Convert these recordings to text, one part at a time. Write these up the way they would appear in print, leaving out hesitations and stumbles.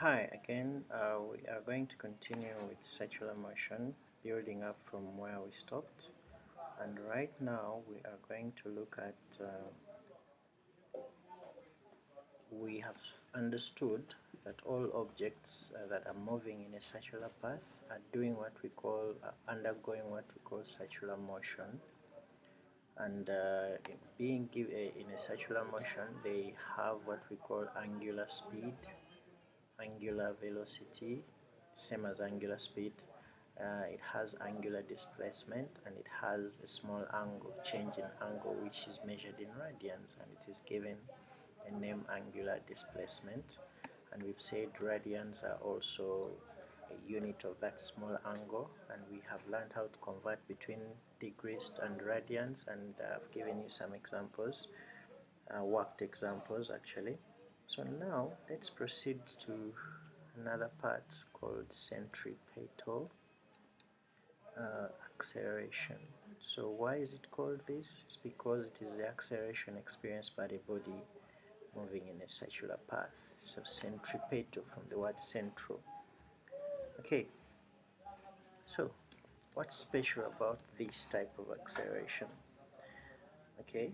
Hi again. We are going to continue with circular motion, building up from where we stopped. And right now we are going to look at, we have understood that all objects that are moving in a circular path are doing what we call, undergoing what we call circular motion. And in a circular motion, they have what we call angular speed, angular velocity, same as angular speed. It has angular displacement, and it has a small angle, change in angle, which is measured in radians, and it is given a name angular displacement. And we've said radians are also a unit of that small angle, and we have learned how to convert between degrees and radians, and I've given you some examples, worked examples actually. So now let's proceed to another part called centripetal acceleration. So why is it called this? It's because it is the acceleration experienced by the body moving in a circular path. So centripetal, from the word central. Okay, so what's special about this type of acceleration? Okay,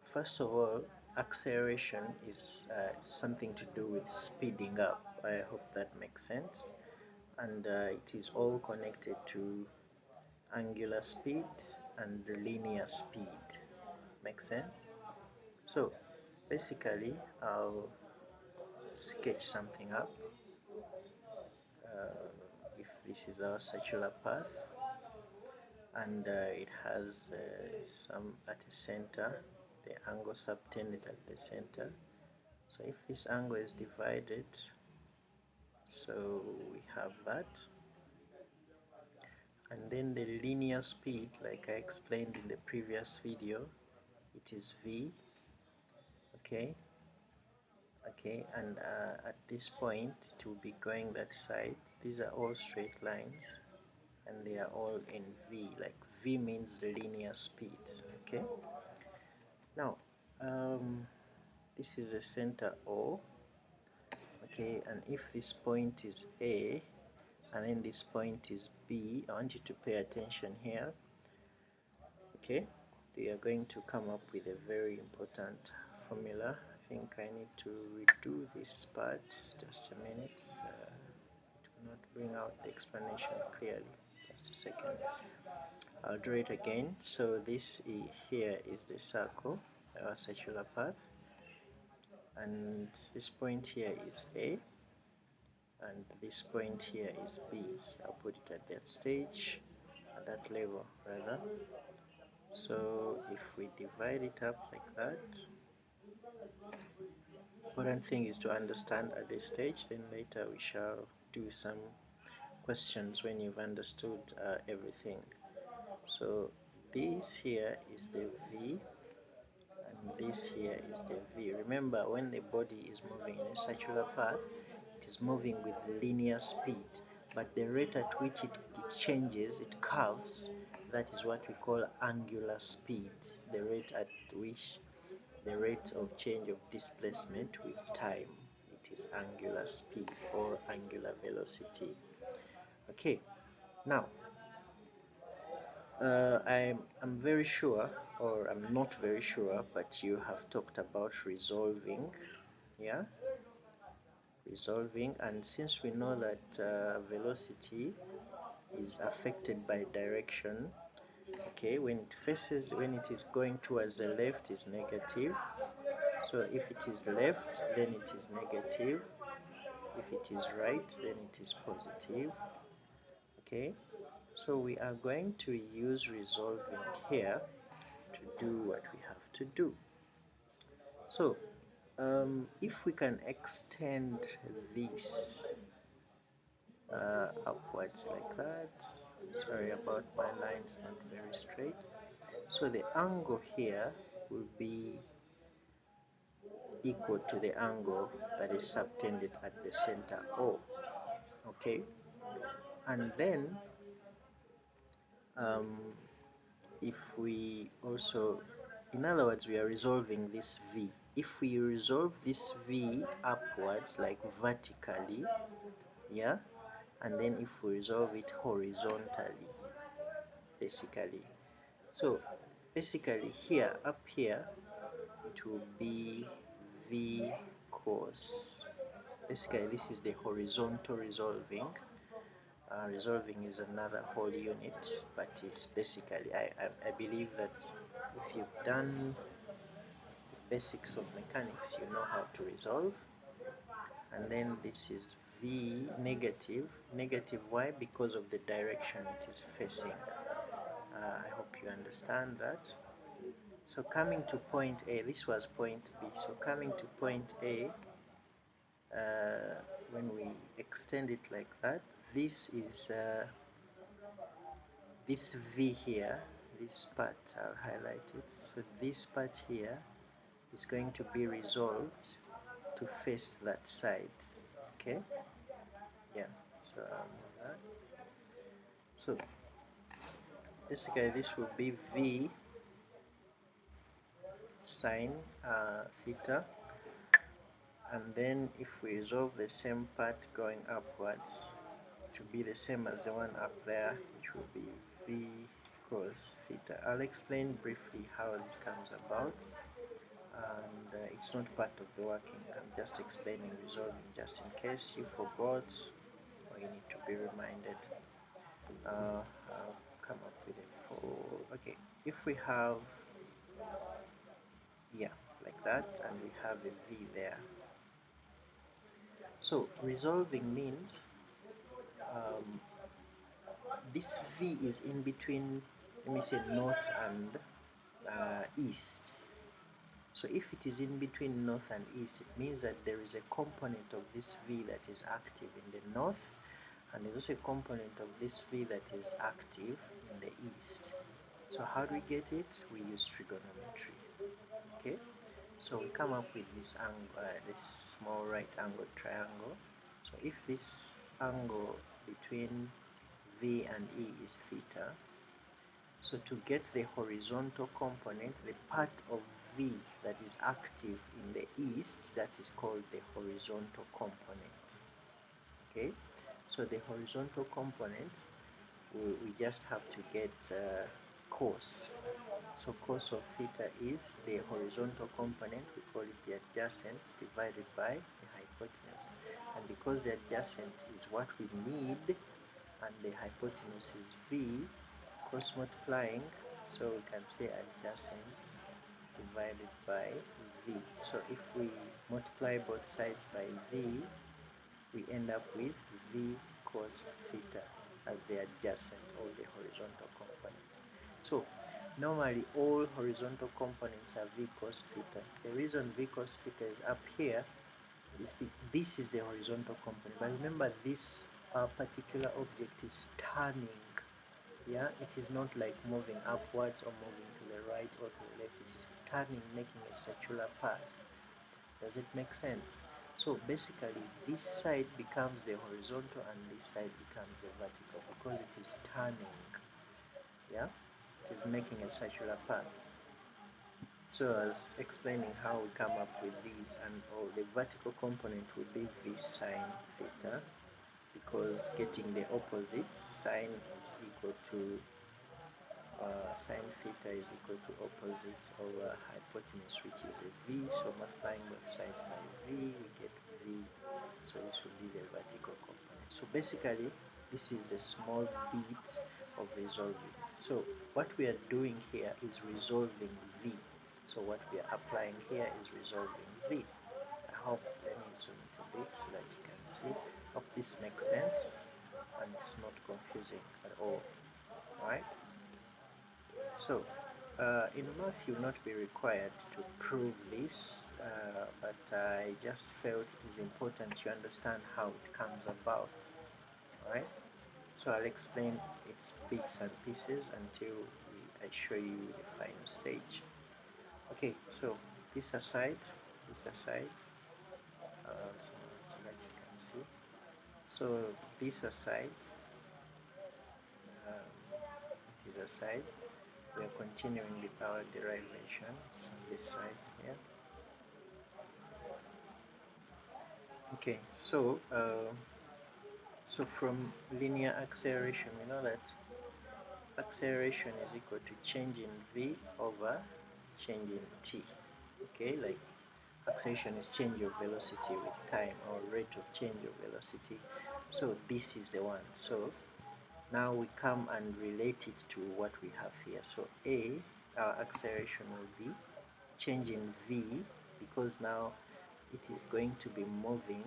first of all, acceleration is something to do with speeding up. I hope that makes sense. And it is all connected to angular speed and linear speed. Make sense? So basically, I'll sketch something up. If this is our circular path, and it has some at the center, the angle subtended at the center. So if this angle is divided, so we have that. And then the linear speed, like I explained in the previous video, it is v. Okay, and at this point it will be going that side. These are all straight lines, and they are all in v, like v means the linear speed. Okay, now this is a center O. Okay, and if this point is A and then this point is B, I want you to pay attention here. Okay, we are going to come up with a very important formula. I think I need to redo this part. Just a minute. It will not bring out the explanation clearly. Just a second. I'll draw it again. So this here is the circle, our circular path, and this point here is A, and this point here is B. I'll put it at that stage, at that level rather. So if we divide it up like that, important thing is to understand at this stage, then later we shall do some questions when you've understood everything. So this here is the V, and this here is the V. Remember, when the body is moving in a circular path, it is moving with linear speed, but the rate at which it changes, it curves, that is what we call angular speed, the rate at which the rate of change of displacement with time. It is angular speed or angular velocity. Okay, now I'm very sure, or I'm not very sure, but you have talked about resolving, yeah? Resolving, and since we know that velocity is affected by direction, okay, when it is going towards the left is negative. So if it is left, then it is negative. If it is right, then it is positive. Okay, so we are going to use resolving here to do what we have to do. So if we can extend this upwards like that, sorry about my lines not very straight, so the angle here will be equal to the angle that is subtended at the center O. Okay, and then if we also, in other words, we are resolving this V. if we resolve this v upwards, like vertically, yeah, and then if we resolve it horizontally, basically. So basically here, up here, it will be v cos. Basically this is the horizontal resolving. Resolving is another whole unit, but it's basically, I believe that if you've done the basics of mechanics, you know how to resolve. And then this is v negative. Negative, why? Because of the direction it is facing. I hope you understand that. So coming to point A, this was point B. So coming to point A, when we extend it like that, this is this V here, this part, I'll highlight it. So this part here is going to be resolved to face that side. Okay? Yeah. So that. So basically this will be V sine theta, and then if we resolve the same part going upwards to be the same as the one up there, it will be V cos theta. I'll explain briefly how this comes about, and it's not part of the working. I'm just explaining resolving just in case you forgot or you need to be reminded. I'll come up with a full. Okay, if we have, yeah, like that, and we have a V there. So resolving means this V is in between, let me say, north and east. So if it is in between north and east, it means that there is a component of this V that is active in the north, and there's also a component of this V that is active in the east. So how do we get it? We use trigonometry. Okay, so we come up with this angle, this small right angled triangle. So if this angle between V and E is theta, so to get the horizontal component, the part of V that is active in the east, that is called the horizontal component. Okay, so the horizontal component, we just have to get cos. So cos of theta is the horizontal component, we call it the adjacent, divided by the hypotenuse. And because the adjacent is what we need, and the hypotenuse is V, cross multiplying, so we can say adjacent divided by V. So if we multiply both sides by V, we end up with V cos theta as the adjacent or the horizontal component. So normally all horizontal components are V cos theta. The reason V cos theta is up here is this is the horizontal component, but remember this particular object is turning. Yeah, it is not like moving upwards or moving to the right or to the left. It is turning, making a circular path. Does it make sense? So basically this side becomes the horizontal and this side becomes the vertical because it is turning. Yeah, it is making a circular path. So I was explaining how we come up with these, and the vertical component will be V sine theta, because getting the opposite, sine is equal to sine theta is equal to opposites over hypotenuse, which is a V. So multiplying both sides by V, we get V. So this will be the vertical component. So basically, this is a small bit of resolving. So what we are doing here is resolving V. So what we are applying here is resolving V. I hope, let me zoom it a bit so that you can see. Hope this makes sense and it's not confusing at all. Alright? So, in math you will not be required to prove this, but I just felt it is important you understand how it comes about. Alright? So I'll explain its bits and pieces until I show you the final stage. Okay, so this aside, so that you can see. So this aside, it is aside. We are continuing with our derivations on this side here. Okay, so from linear acceleration, we know that acceleration is equal to change in v over change in t. Okay, like acceleration is change of velocity with time, or rate of change of velocity. So this is the one. So now we come and relate it to what we have here. So a, our acceleration will be change in v, because now it is going to be moving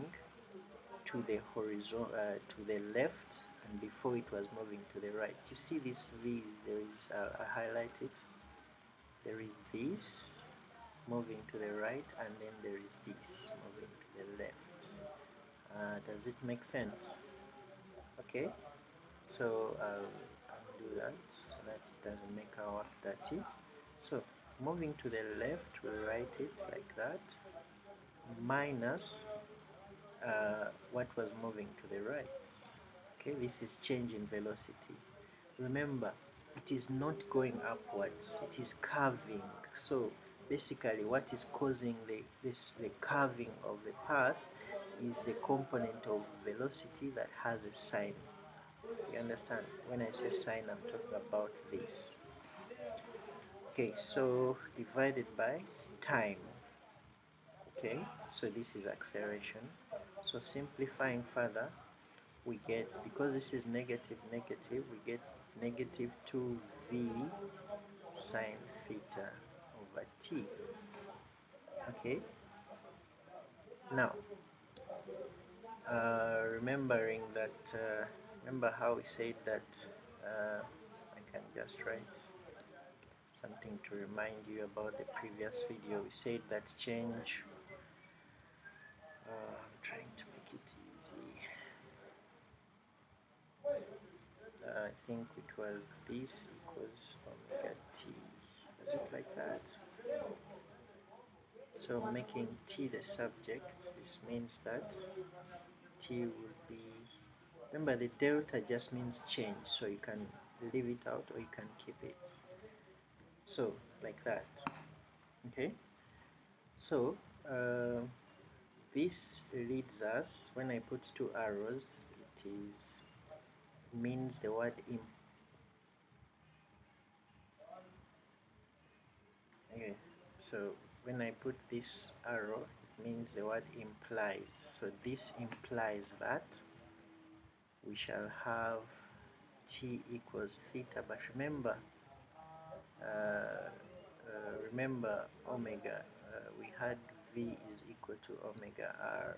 to the horizon, to the left, and before it was moving to the right. You see these v's, there is I highlight it, there is this moving to the right, and then there is this moving to the left. Does it make sense? Okay, so I'll undo that so that it doesn't make our work dirty. So moving to the left, we write it like that, minus what was moving to the right. Okay, this is change in velocity. Remember, it is not going upwards, it is curving. So basically what is causing the curving of the path is the component of velocity that has a sign. You understand? When I say sign, I'm talking about this. Okay, so divided by time. Okay, so this is acceleration. So simplifying further, we get, because this is negative negative, we get negative 2v sine theta over t. Okay, now remembering that, remember how we said that, I can just write something to remind you about the previous video. We said that change, I'm trying to make it easy. I think it was this equals omega t. Is it like that? So making t the subject, this means that t will be, remember the delta just means change, so you can leave it out or you can keep it. So like that. Okay, so this leads us, when I put two arrows, it is means the word okay, so when I put this arrow, it means the word implies. So this implies that we shall have t equals theta, but remember, remember omega, we had v is equal to omega r.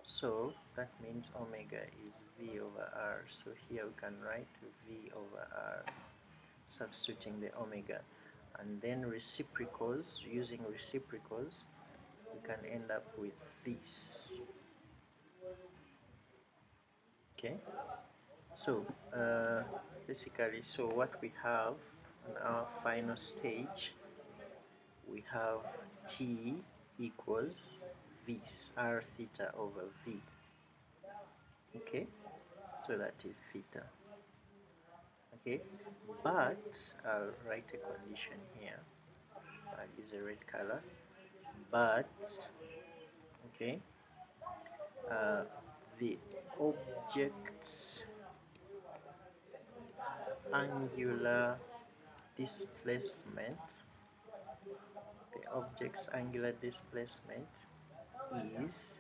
So that means omega is v over r. So here we can write v over r, substituting the omega. And then reciprocals, using reciprocals, we can end up with this. Okay, so basically, so what we have on our final stage, we have t equals v r theta over v. Okay, so that is theta. Okay, but I'll write a condition here. I'll use a red color. But okay, the object's angular displacement, is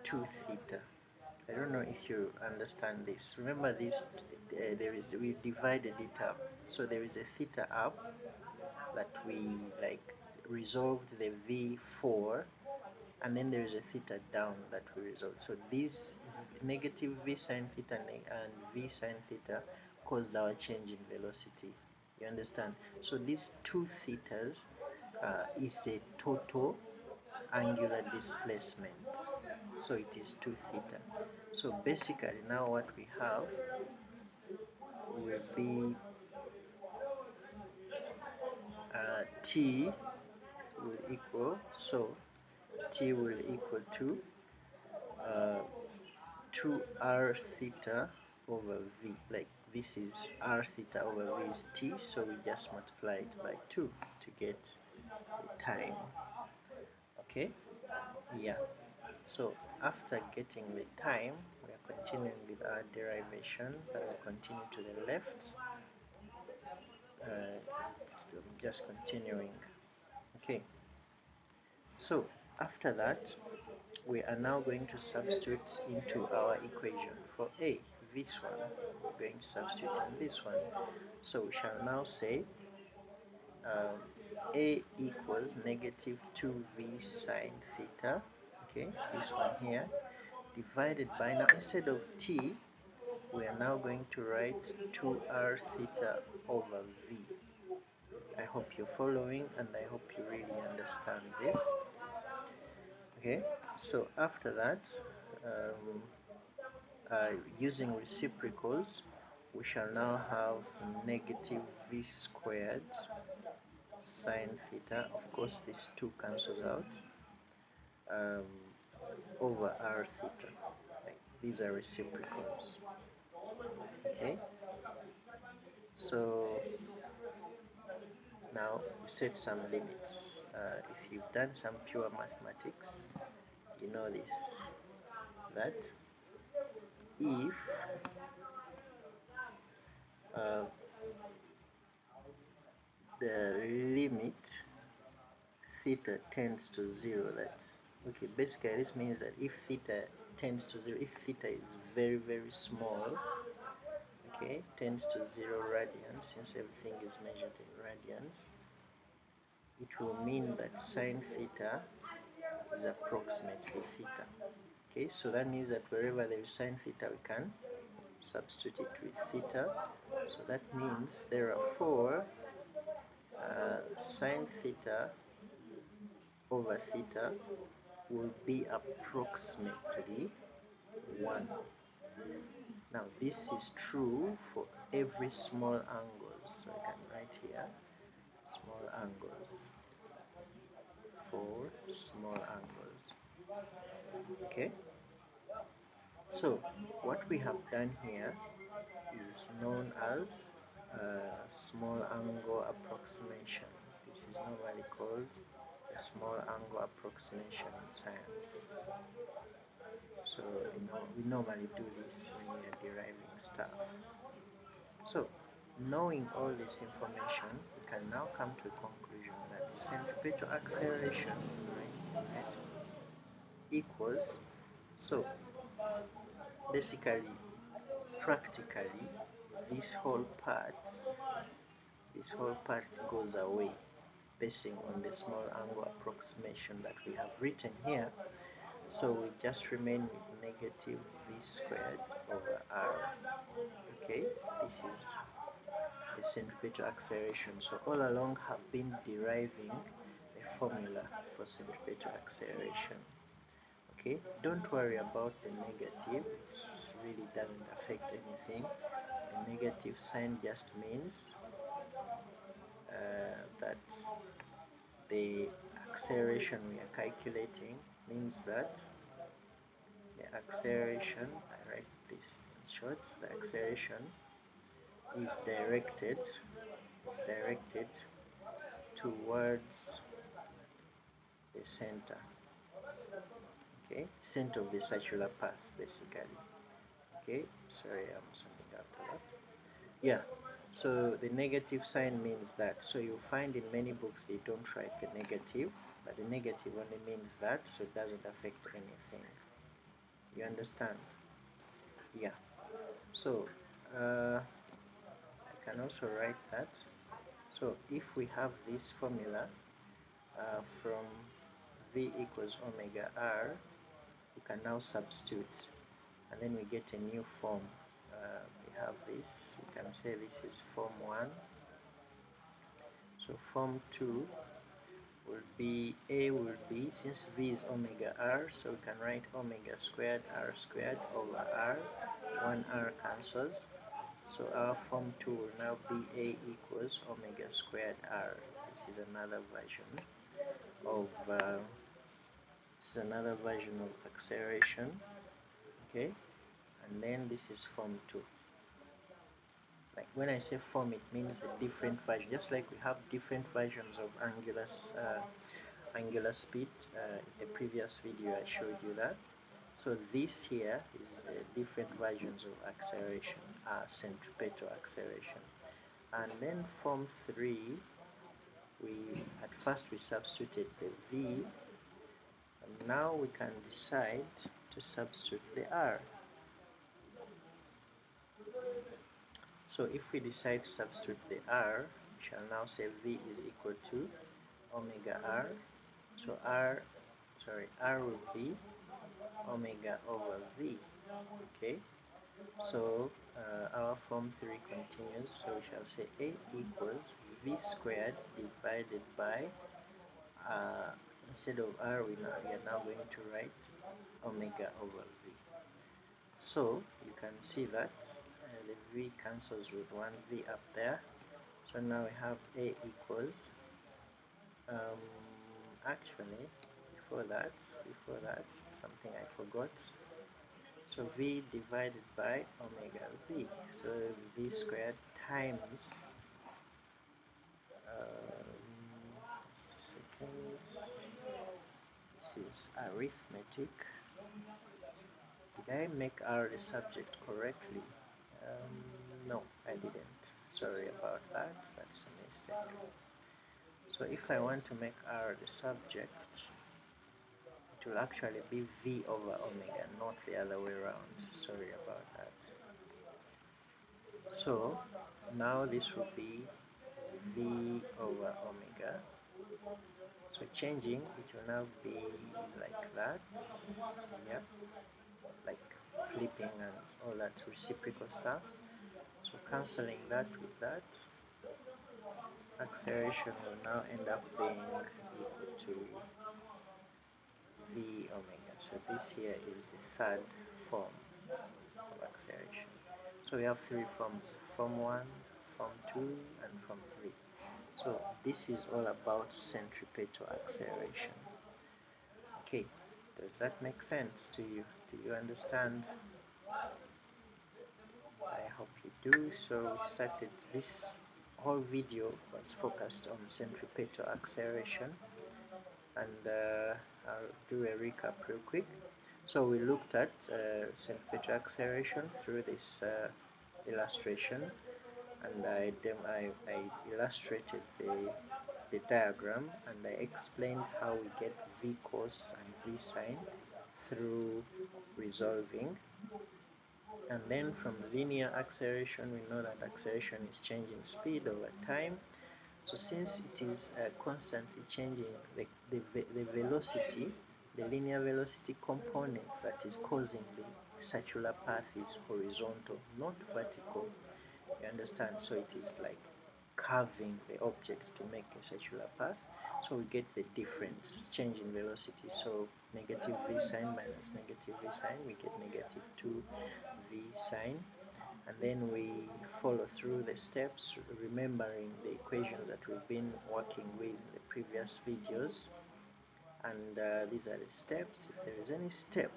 2 theta. I don't know if you understand this. Remember this, we divided it up. So there is a theta up that we like resolved the v for, and then there is a theta down that we resolved. So these negative v sine theta and v sine theta caused our change in velocity. You understand? So these 2 thetas is a total angular displacement. So it is 2 theta. So basically now what we have will be t will equal, so t will equal to 2r theta over v. Like this is r theta over v is t, so we just multiply it by 2 to get the time. Okay, Yeah, so after getting the time, we are continuing with our derivation, but we'll continue to the left, just continuing. Okay, so after that, we are now going to substitute into our equation. For a, this one, we're going to substitute in this one. So we shall now say a equals negative 2v sine theta, okay, this one here, divided by, now instead of t, we are now going to write 2r theta over v. I hope you're following, and I hope you really understand this. Okay, so after that, using reciprocals, we shall now have negative v squared sine theta. Of course, this 2 cancels out, over r theta. Like, these are reciprocals. Okay, so now we set some limits. If you've done some pure mathematics, you know this, that if uh, the limit theta tends to 0, that, okay, basically this means that if theta tends to 0, if theta is very, very small, okay, tends to 0 radians, since everything is measured in radians, it will mean that sine theta is approximately theta. Okay, so that means that wherever there is sine theta, we can substitute it with theta. So that means, therefore, sine theta over theta will be approximately 1. Now this is true for every small angle, so I can write here small angles, for small angles. Okay, so what we have done here is known as small angle approximation. This is normally called a small angle approximation in science. So we normally do this when we are deriving stuff. So knowing all this information, we can now come to a conclusion that centripetal acceleration, right, equals, so basically, practically, this whole part goes away, basing on the small angle approximation that we have written here. So we just remain with negative v squared over r. Okay, this is the centripetal acceleration. So all along have been deriving a formula for centripetal acceleration. Okay, don't worry about the negative, it really doesn't affect anything. The negative sign just means that the acceleration we are calculating means that the acceleration, I write this in short, the acceleration is directed towards the center, okay, center of the circular path, basically. Okay, sorry, I'm something after that. Yeah, so the negative sign means that. So you'll find in many books they don't write the negative, but the negative only means that, so it doesn't affect anything. You understand? Yeah. So I can also write that. So if we have this formula from v equals omega r, we can now substitute, and then we get a new form. We have this, we can say this is form 1. So form 2 will be, A will be, since v is omega r, so we can write omega squared r squared over r. 1r cancels. So our form 2 will now be A equals omega squared r. This is another version of acceleration. Okay, and then this is form 2. Like when I say form, it means a different version. Just like we have different versions of angular angular speed. In the previous video I showed you that. So this here is different versions of acceleration, centripetal acceleration. And then form 3, at first we substituted the v, and now we can decide to substitute the r. So if we decide to substitute the r, we shall now say v is equal to omega r. So r will be omega over v. Okay, so our form 3 continues, so we shall say A equals v squared divided by, instead of r we are now going to write omega over v. So you can see that the v cancels with one v up there, so now we have A equals, actually before that something I forgot. So v divided by omega v, so v squared times, just a second, this is arithmetic. Did I make r the subject correctly? No, I didn't. Sorry about that, that's a mistake. So if I want to make r the subject, it will actually be v over omega, not the other way around. Sorry about that. So now this will be v over omega. So changing, it will now be like that. Yeah, like flipping and all that reciprocal stuff. So cancelling that with that, acceleration will now end up being equal to v omega. So this here is the third form of acceleration. So we have three forms: form 1, form 2, and form 3. So this is all about centripetal acceleration. Okay, does that make sense to you? Do you understand? I hope you do. So we started, this whole video was focused on centripetal acceleration, and I'll do a recap real quick. So we looked at centripetal acceleration through this illustration, and I illustrated the diagram, and I explained how we get v cos and v sine through resolving. And then from linear acceleration, we know that acceleration is changing speed over time. So since it is constantly changing, the velocity, the linear velocity component that is causing the circular path is horizontal, not vertical. You understand? So it is like curving the object to make a circular path. So we get the difference, change in velocity. So negative v sine minus negative v sine, we get negative 2v sine. And then we follow through the steps, remembering the equations that we've been working with in the previous videos. And these are the steps. If there is any step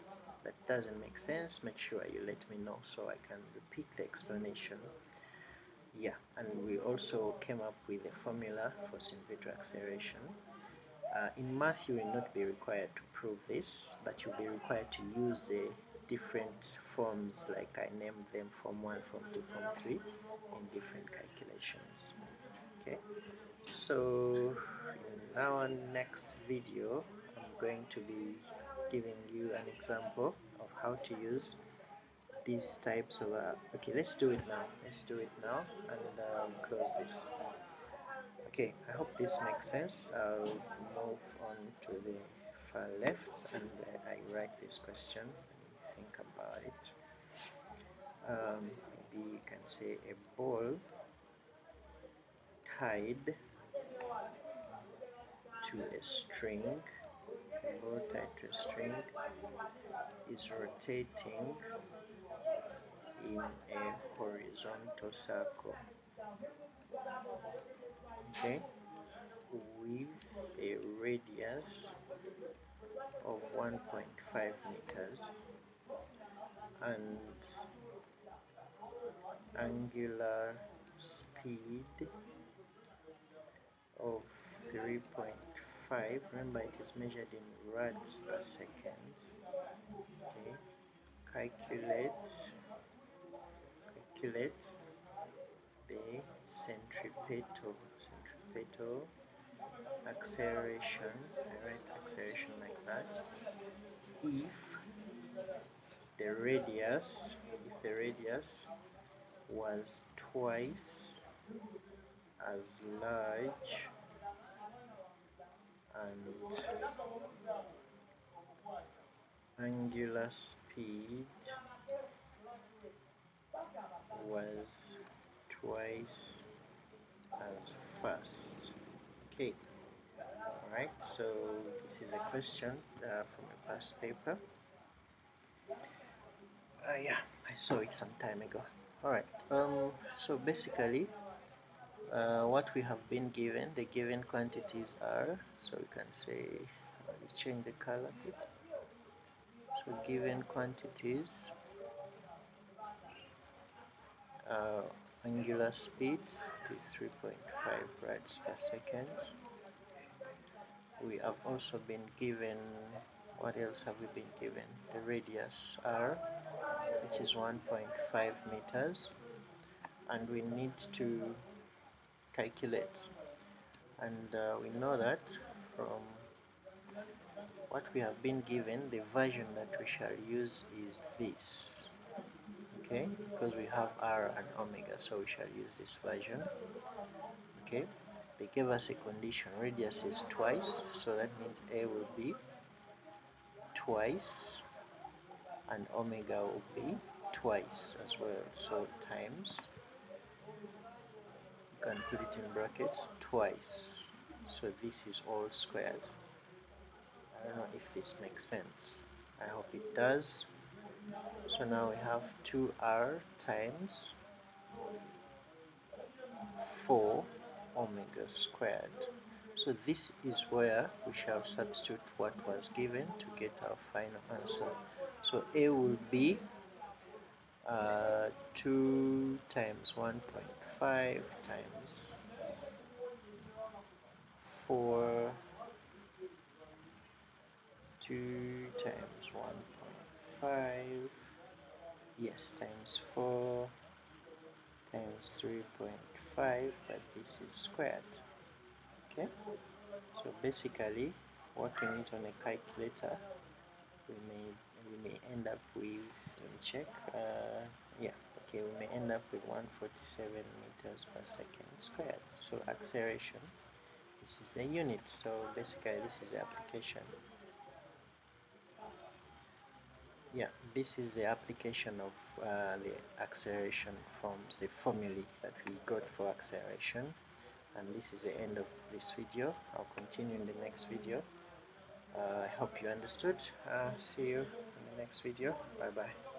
that doesn't make sense, make sure you let me know so I can repeat the explanation. Yeah, and we also came up with a formula for centripetal acceleration. In math, you will not be required to prove this, but you'll be required to use the different forms, like I named them, form 1, form 2, form 3, in different calculations. Okay, so in our next video, I'm going to be giving you an example of how to use these types of okay, let's do it now and close this. Okay, I hope this makes sense. I'll move on to the far left, and I write this question and think about it. Maybe you can say a ball tied to a string, is rotating in a horizontal circle, okay, with a radius of 1.5 meters and angular speed of 3.5 remember it is measured in rads per second. Okay, calculate the centripetal acceleration. I write acceleration like that. If the radius was twice as large and angular speed was twice as fast. Okay, alright, so this is a question from a past paper. Yeah, I saw it some time ago. Alright, so basically what we have been given, the given quantities are, so we can say, change the color a bit. So given quantities, angular speed is 3.5 rads per second. We have also been given, what else have we been given? The radius r, which is 1.5 meters, and we need to calculate, and we know that from what we have been given, the version that we shall use is this. Okay, because we have r and omega, so we shall use this version. Okay, they gave us a condition, radius is twice, so that means a will be twice and omega will be twice as well, so times, you can put it in brackets, twice, so this is all squared. I don't know if this makes sense, I hope it does. So now we have 2r times 4 omega squared. So this is where we shall substitute what was given to get our final answer. So a will be 2 times 1.5 times 4, 2 times 1.5, yes, times 4 times 3.5, but this is squared. Okay, so basically working it on a calculator, we may end up with, let me check, yeah, okay, we may end up with 147 meters per second squared. So acceleration, this is the unit, so basically this is the application. Yeah, this is the application of the acceleration from the formulae that we got for acceleration. And this is the end of this video. I'll continue in the next video. I hope you understood. See you in the next video. Bye bye.